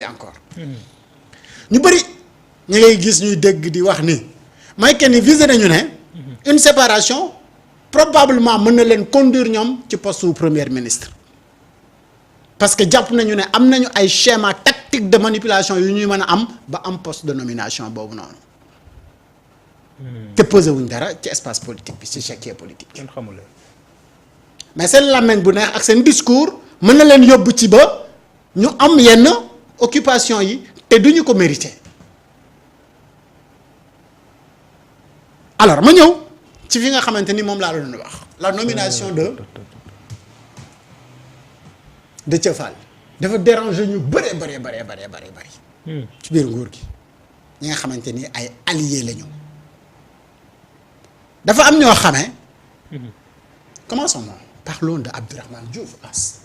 encore ñu bëri ñu ngay gis ñuy dégg di wax ni may kenn ni visé nañu ne une séparation probablement mën na leen conduire ñoom ci poste su premier ministre parce que jàpp nañu ne am nañu ay schéma tactique de manipulation yu ñuy mën a am ba am poste de nomination boobu noonu te posé wuñ dara ci espace politique bi ci chéquier politique mais seen làmmiñ bu neex ak seen discours mën na leen yóbbu ci ba ñu am yenn occupation yi te duñu ko mérité alors ma ñëw ci fi nga xamante ni moom laa doon wax la nomination de Déthié Fall dafa déranger ñu bëree bëri ci biir nguur gi ñi nga xamante ni ay alliés lañu dafa am ñoo xamee commençons parlons de Abdourahmane Diouf As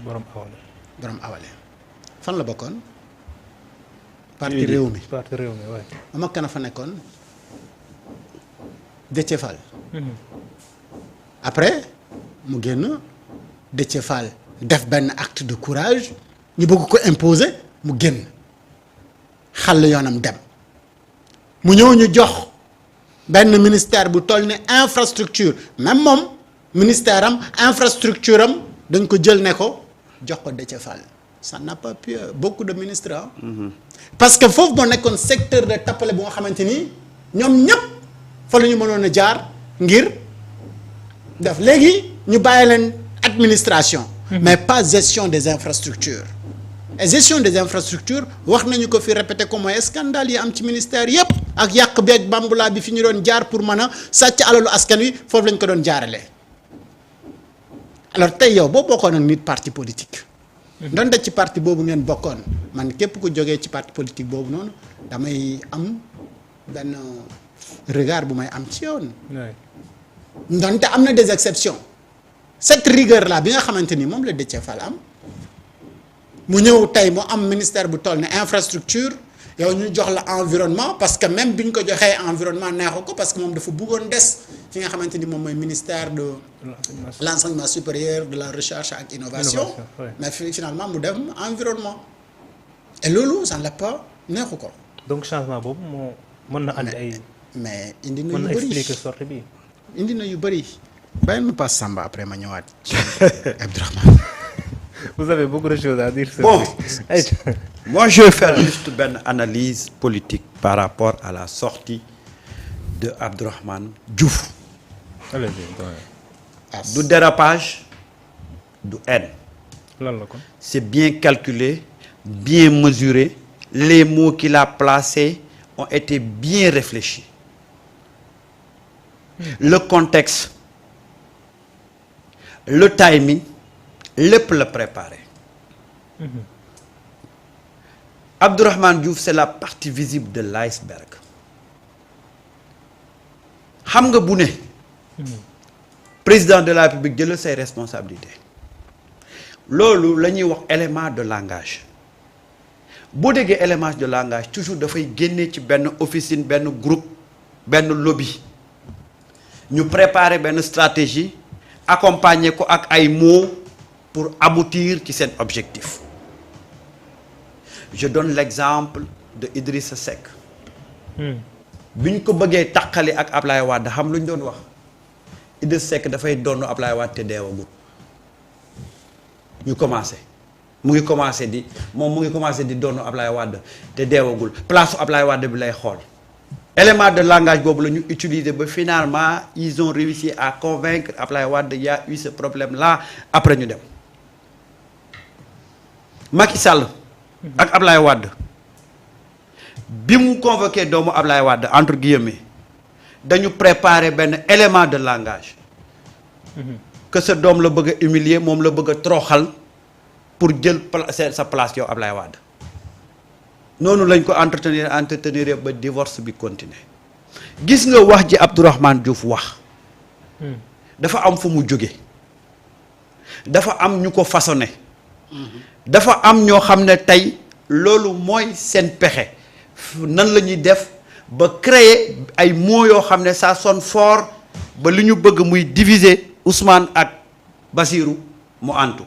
borom awale fan la bokkoon parti réew mi waay ama kana fa nekkoon Déthié Fall après mu génn Déthié Fall def benn acte de courage ñu bëgg ko imposer mu génn xàll yoonam dem mu ñëw ñu jox benn ministère bu toll ne infrastructure même moom ministère am infrastructure am dañ ko jël ne ko jox ko Déthié Fall ça n'a pas pu beaucoup de ministres ah. parce que foofu moo nekkoon secteur de tappale bu nga xamante ni ñoom ñëpp fa la ñu mënoon a jaar ngir def léegi ñu bàyyi leen administration. mais pas gestion des infrastructures. et gestion des infrastructures wax nañu ko fi répété ko mooy scandale yi am ci ministère yëpp ak yàq bi ak bambula bi fi ñu doon jaar pour mën a sàcc alalu askan wi foofu lañ ko doon jaarale alors tey yow boo bokkoon ak nit parti politique. donte ci parti boobu ngeen bokkoon man képp ku jógee ci parti politique boobu noonu damay am benn regard bu may am ci yoon. donte am na des exceptions cette rigueur là bi nga xamante ni moom la Déthié Fall am mu ñëw tey mu am ministère bu toll ne infrastructure yow ñu jox la environnement parce que même bi ñu ko joxee environnement neexu ko parce que moom dafa bëggoon des fi nga xamante ni moom mooy ministère de l'enseignement supérieur de la recherche ak innovation mais finalement mu dem environnement et loolu ça ne l'a pas neexu ko. donc changement boobu moo mën na andi ay. mais indi na yu bëri mën na expliquer sortie bi. indi na yu bëri. bàyyil ma passe Samba après ma ñëwaat ci Abdourahmane. Vous avez beaucoup de choses à dire. Bon, moi je vais faire juste une analyse politique par rapport à la sortie de Abdourahmane Diouf. Du dérapage, du haine. C'est bien calculé, bien mesuré. Les mots qu'il a placés ont été bien réfléchis. Le contexte, le timing, lépp la préparé. Abdourahmane Diouf c'est la partie visible de l'iceberg. xam nga bu ne président de la République jël ses responsabilités loolu la ñuy wax élément de langage boo déggee élément de langage toujours dafay génne ci benn officine benn groupe benn lobby ñu préparer benn stratégie accompagner ko ak ay mots pour aboutir ci seen objectif. Je donne l'exemple de Idrissa Seck. bi ñu ko bëggee taqali ak Ablaye Wade xam lu ñu doon wax Idrissa Seck dafay doon Ablaye Wade te deewagul ñu commencé mu ngi commencé di doon Ablaye Wade te deewagul place su Ablaye Wade bi lay xool. élément de langage boobu la ñu utiliser ba finalement ils ont réussi à convaincre Ablaye Wade y a eu ce problème là après ñu dem Macky Sall. ak Ablaye Wade bi mu convoqué doomu Ablaye Wade entre guillemets dañu préparer benn élément de langage que sa doom la bëgg a humilier moom la bëgg a toroxal pour jël sa place yow Ablaye Wade noonu lañ ko entretenir ba divorce bi continuer gis nga wax ji Abdourahmane Diouf wax dafa am fu mu jóge dafa am ñu ko façonné dafa am ñoo xam ne tey loolu mooy seen pexe nan la ñuy def ba créer ay mots yoo xam ne ça sonne fort ba li ñu bëgg muy diviser Ousmane ak Basirou mu antu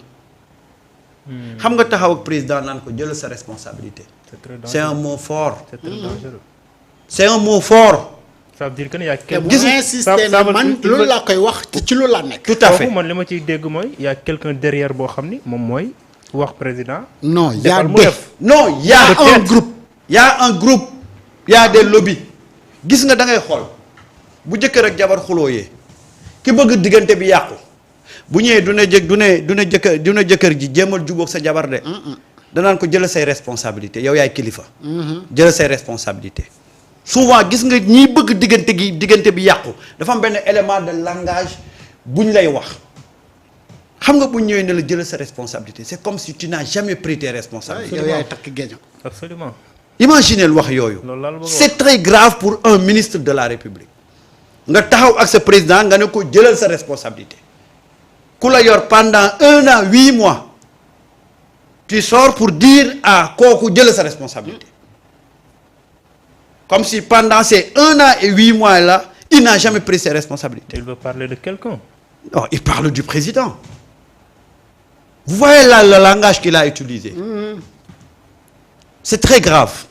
xam nga taxaw ak président naan ko jël sa responsabilité. c'est très dangereux. C'est un mot fort. c'est très dangereux. C'est un mot fort. ça veut dire que ne y a te bu quelqu'un. insister ne man loolu laa koy wax te ci loolu laa nekk. Tout à fait. man li ma ciy dégg mooy y a quelqu'un derrière boo xam ni moom mooy wax président. non y a defal mu des def. Non, il y a un Peut-être. groupe. Il y a un groupe. Il y a des lobbies. Gis nga da ngay xool bu jëkkër ak jabar xulooyee ki bëgg diggante bi yàqu bu ñëwee du ne jëkkër ji jéemal jubóog sa jabar de. danaan ko jël say responsabilité yow yaay kilifa. jël say responsabilité souvent gis nga ñiy bëgg diggante bi yàqu dafa am benn élément de langage buñ lay wax xam nga bu ñëwee ne la jël sa responsabilité c'est comme si tu n'as jamais pris tes responsabilités. yow yaay takk géejo. absolument. Imaginez wax yooyu. loolu laa la bëgg a wax. C'est très grave pour un ministre de la République nga taxaw ak sa président nga ne ko jëlal sa responsabilité ku la yor pendant 1 an 8 mois tu sors pour dire à kooku jëlal sa responsabilité comme si pendant ces 1 an et 8 mois là il n'a jamais pris ses responsabilités. il veut parler de quelqu'un. Non, il parle du président. Vous voyez là le langage qu'il a utilisé. C'est très grave.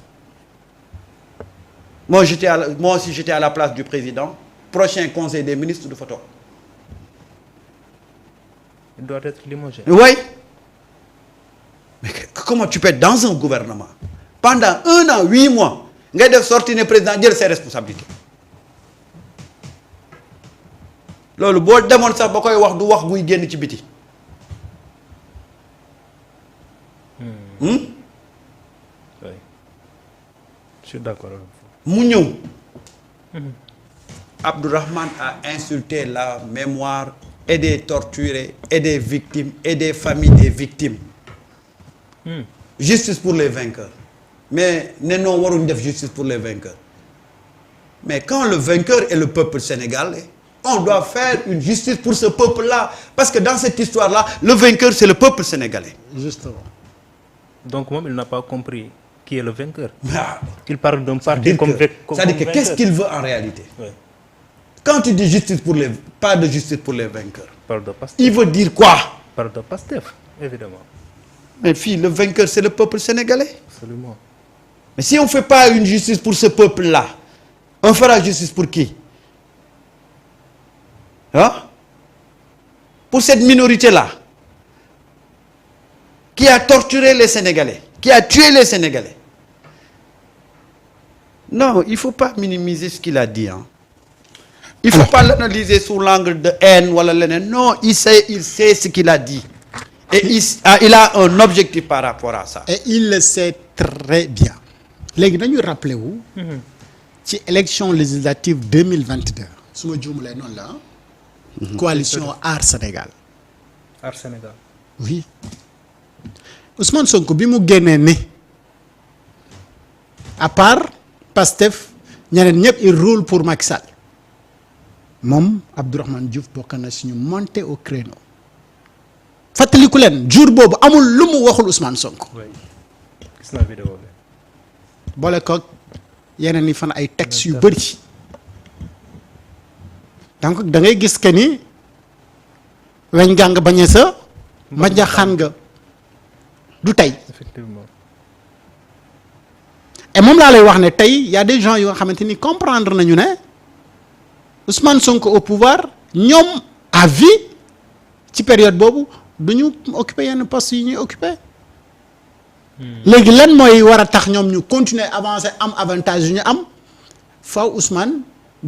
Moi aussi j'étais à la place du président. Prochain conseil des ministres de photo. il doit être limogé. Oui. Mais comment tu peux être dans un gouvernement pendant 1 an 8 mois ngay def sorti ne président jël ses responsabilités loolu boo demoon sax ba koy wax du wax buy génn ci biti. oui je suis d'accord avec vous. mu ñëw Abdourahmane a insulté la mémoire et des torturés et des victimes et des familles des victimes. Justice pour les vainqueurs mais ne non waruñ def justice pour les vainqueurs mais quand le vainqueur est le peuple sénégalais on doit faire une justice pour ce peuple-là parce que dans cette histoire-là le vainqueur c'est le peuple sénégalais. justement. donc moom il n'a pas compris qui est le vainqueur. Ah. il parle d'un parti C'est-à-dire comme c'est-à-dire que qu'est-ce qu'il veut en réalité? Oui. Quand tu dis justice pour les pas de justice pour les vainqueurs il parle de Pastef. il veut dire quoi? il parle de Pastef évidemment. Mais fille, le vainqueur, c'est le peuple sénégalais. absolument. Mais si on ne fait pas une justice pour ce peuple-là, on fera justice pour qui? Hein? Pour cette minorité-là, qui a torturé les Sénégalais, qui a tué les Sénégalais. Non, il ne faut pas minimiser ce qu'il a dit. Hein. Il ne faut pas l'analyser sous l'angle de haine. Non, il sait ce qu'il a dit. Et il a un objectif par rapport à ça. et il le sait très bien. léegi dañu rappelé wu. ci élection législative 2022. su ma juumalee noonu la coalition Aar Sénégal. Aar Sénégal. oui Ousmane Sonko bi mu génnee ni à part Pastef ñeneen ñëpp il roule pour Macky Sall moom Abdourahmane Diouf bokk na suñu monté au créneau. fàttaliku leen jour boobu amul lu mu waxul Ousmane Sonko. oui gis naa vidéo bi. boole koog yeneen yi fan ay textes yu bëri donc da ngay gis que ni weñ gaa nga bañee sa mbañaxaan nga du tey. effectivement. et moom laa lay wax ne tey y a des gens yoo xamante ni comprendre nañu ne Ousmane Sonko au pouvoir ñoom à vie ci période boobu du ñu occuper yenn postes yi ñuy occuper. léegi lan mooy war a tax ñoom ñu continuer avancer am avantage yu ñu am faw Ousmane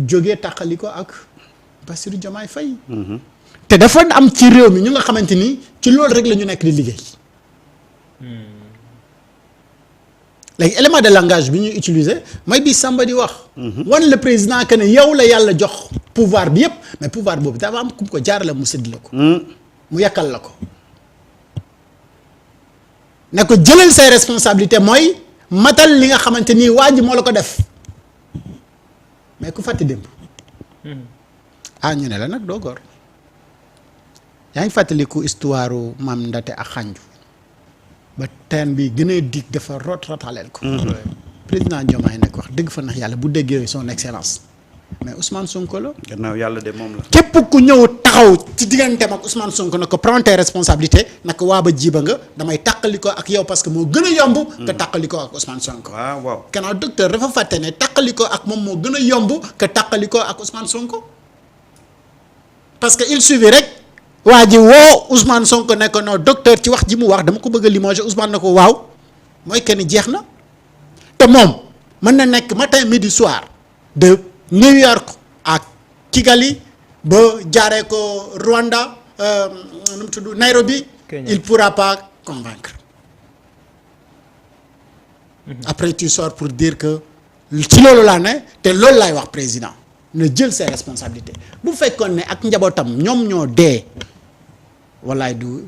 jógee tàqali ko ak Bassirou Diomaye Faye. te dafa am ci réew mi ñu nga xamante ni ci loolu rek la ñu nekk di liggéey. léegi élément de langage bi ñuy utiliser mooy bi Samba di wax. wan le président que ne yow la yàlla jox pouvoir bi yépp mais pouvoir boobu dafa am ku ko jaarale mu sédd la ko. mu yàkkal la ko. ne ko jëlal say responsabilité mooy matal li nga xamante ni waa ji moo la ko def mais ku fàtte démb. ah ñu ne la nag doo góor. yaa ngi fàttaliku histoire maam Ndate ak Xanju ba teen bi gën a dig dafa rotaleel ko. président Diomaye nag wax dëgg fa nax yàlla bu déggee son excellence mais Ousmane Sonko la. gannaaw yàlla de moom la. képp ku ñëw taxaw taxaw ci digganteem ak Ousmane Sonko na ko prends tes responsabilités naka waa ba jiiba nga damay tàqalikoo ak yow parce que moo gën a yomb. que tàqalikoo ak Ousmane Sonko. waaw waaw. kanaa docteur dafa fàtte ne tàqalikoo ak moom moo gën a yomb que tàqalikoo ak Ousmane Sonko parce que il suffit rek waa ji woo Ousmane Sonko ne ko non docteur ci wax ji mu wax dama ko bëgg a limoger Ousmane na ko waaw mooy que ni jeex na te moom mën na nekk matin midi soir de New York ak Kigali. ba jaaree ko Rwanda nu mu tudd Nairobi. Kenya. Il pourra pas convaincre. Après tu sors pour dire que ci loolu laa ne te loolu laay wax président na jël ses responsabilités bu fekkoon ne ak njabootam ñoom ñoo dee wallaay du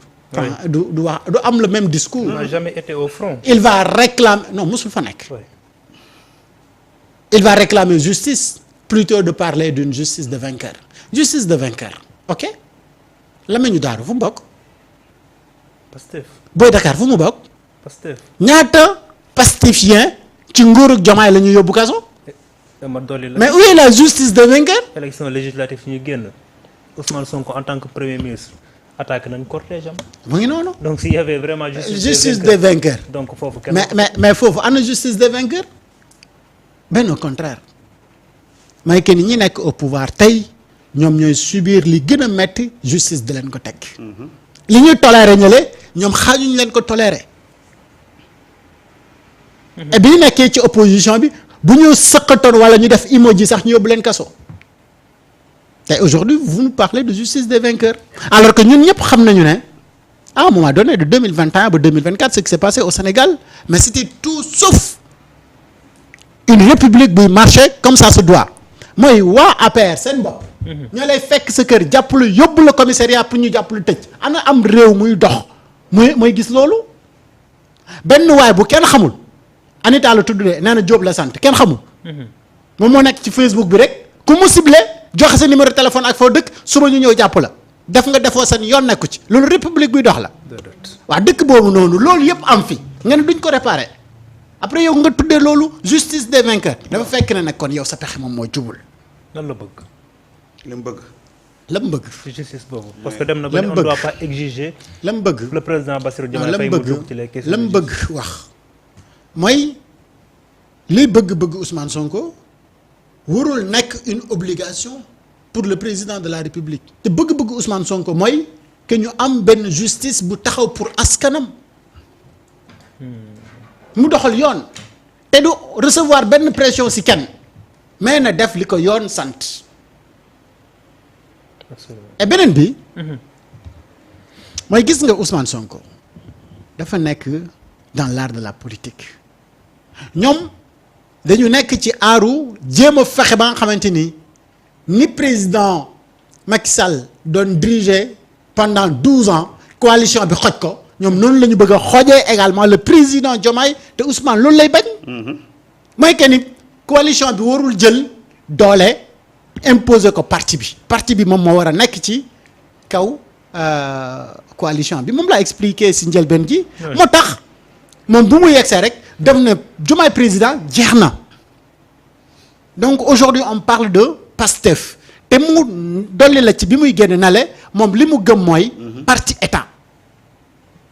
wax du am le même discours. Il n'a jamais été au front. Il va réclamer non musul fa nekk. Il va réclamer justice plutôt de parler d'une justice de vainqueur. Justice de vainqueur ok Lamine Daaru fu mu bokk. Pastef. Boy Dakar fu mu bokk. Pastef. ñaata pastifien ci nguuru Diomaye la ñu yóbbu kaso. ma dolli la. mais où est la justice de vainqueur. élection législative ñu génn Ousmane Sonko en tant que premier ministre attaqué nañ cortège am. mu ngi noonu. donc s'il y avait vraiment justice de vainqueur. donc foofu kenn. mais foofu ana justice de vainqueur. ben au contraire may que ni ñi nekk au pouvoir tey. ñoom ñooy subir li gën a metti justice di leen ko teg li ñuy toléré ñële ñoom xaajuñ leen ko toléré et bi ñu nekkee ci opposition bi bu ñu sëqatoon wala ñu def emoji sax ñu yóbbu leen kaso te aujourd'hui vous nous parlez de justice des vainqueurs alors que ñun ñëpp xam nañu ne à un moment donné de 2021 ba 2024 ce qui s'est passé au Sénégal mais c'était tout sauf une république buy marcher comme ça se doit mooy waa APR seen bopp ñoo lay fekk sa kër jàppalu yóbbu la commissariat pour ñu jàppalu tëj ana am réew muy dox muy gis loolu benn waay bu kenn xamul Anita la tudd de nee na Diop la sant kenn xamul moom moo nekk ci Facebook bi rek ku mu ciblé joxe sa numéro téléphone ak foo dëkk suba ñu ñëw jàpp la def nga defoo seen yoon nekku ci loolu république buy dox la waa dëkk boobu noonu loolu yëpp am fi nga ne duñ ko réparer après yow nga tuddee loolu justice des vainqueurs dafa fekk ne nag kon yow sa pexe moom moo jubul lan la bëgg. li mu bëgg. la mu bëgg. justice boobu. parce que dem na ba on ne doit pas exiger. la mu bëgg le président Bassirou Diomaye Faye mu jóg ci les questions. la mu bëgg wax mooy liy bëgg-bëgg Ousmane Sonko warul nekk une obligation pour le président de la République te bëgg-bëgg Ousmane Sonko mooy que ñu am benn justice bu taxaw pour askanam mu doxal yoon te du recevoir benn pression ci kenn mais na def li ko yoon sant. et beneen bi mooy gis nga Ousmane Sonko dafa nekk dans l'art de la politique ñoom dañu nekk ci aaru jéem a fexe ba nga xamante ni président Macky Sall doon diriger pendant 12 ans coalition bi xoj ko ñoom noonu la ñu bëgg a xojee également le président Diomaye te Ousmane loolu lay bañ mooy que ni coalition bi warul jël doole imposer ko parti bi moom moo war a nekk ci kaw coalition bi moom laa expliqué si njëlbeen gi moo tax moom bu mu yegsee rek dem na Diomaye président jeex na donc aujourd'hui on parle de Pastef te mu dolli la ci bi muy génn na le moom li mu gëm mooy parti état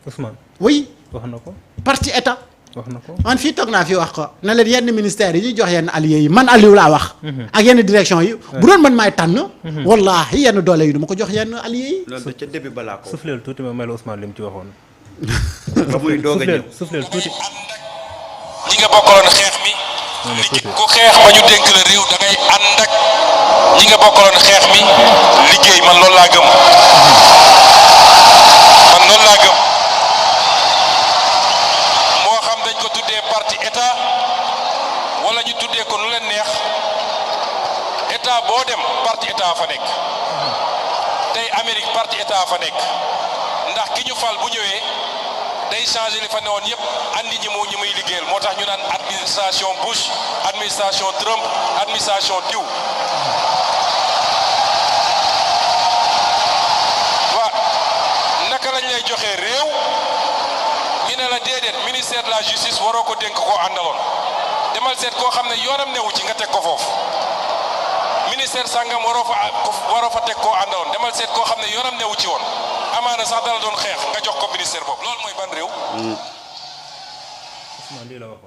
Ousmane oui wax na ko parti état wax na ko man fii toog naa fi wax ko na leen yenn ministères yi ñuy jox yenn alliés yi man Aliou laa wax ak yenn direction yi bu doon man maay tànn wallahi yenn doole yi du ma ko jox yenn alliés yi loolu ca début balaa ko. souffleel tuuti ma mel Ousmane li mu ci waxoon ba muy doog a ñëw souffleel tuuti ñi nga bokkaloon xeex mi ku xeex ba ñu dénk la réew da ngay ànd ak ñi nga bokkaloon xeex mi liggéey man loolu laa gëm moo xam dañ ko tuddee parti état wala ñu tuddee ko nu leen neex état boo dem parti état fa nekk tey Amérique parti état fa nekk ndax ki ñu fal bu ñëwee day changé li fa newoon yëpp andi ñi muy liggéeyal moo tax ñu naan administration Bush administration Trump administration diw waa naka lañ lay joxee réew ñu ne la déedéet ministère de la justice waroo ko dénk koo àndaloon demal seet koo xam ne yoonam newu ci nga teg ko foofu ministère sàngam waroo fa teg koo àndaloon demal seet koo xam ne yoonam newu ci woon amaana sax dala doon xeex nga jox ko ministère boobu loolu mooy ban réew. Ousmane lii la waxoon.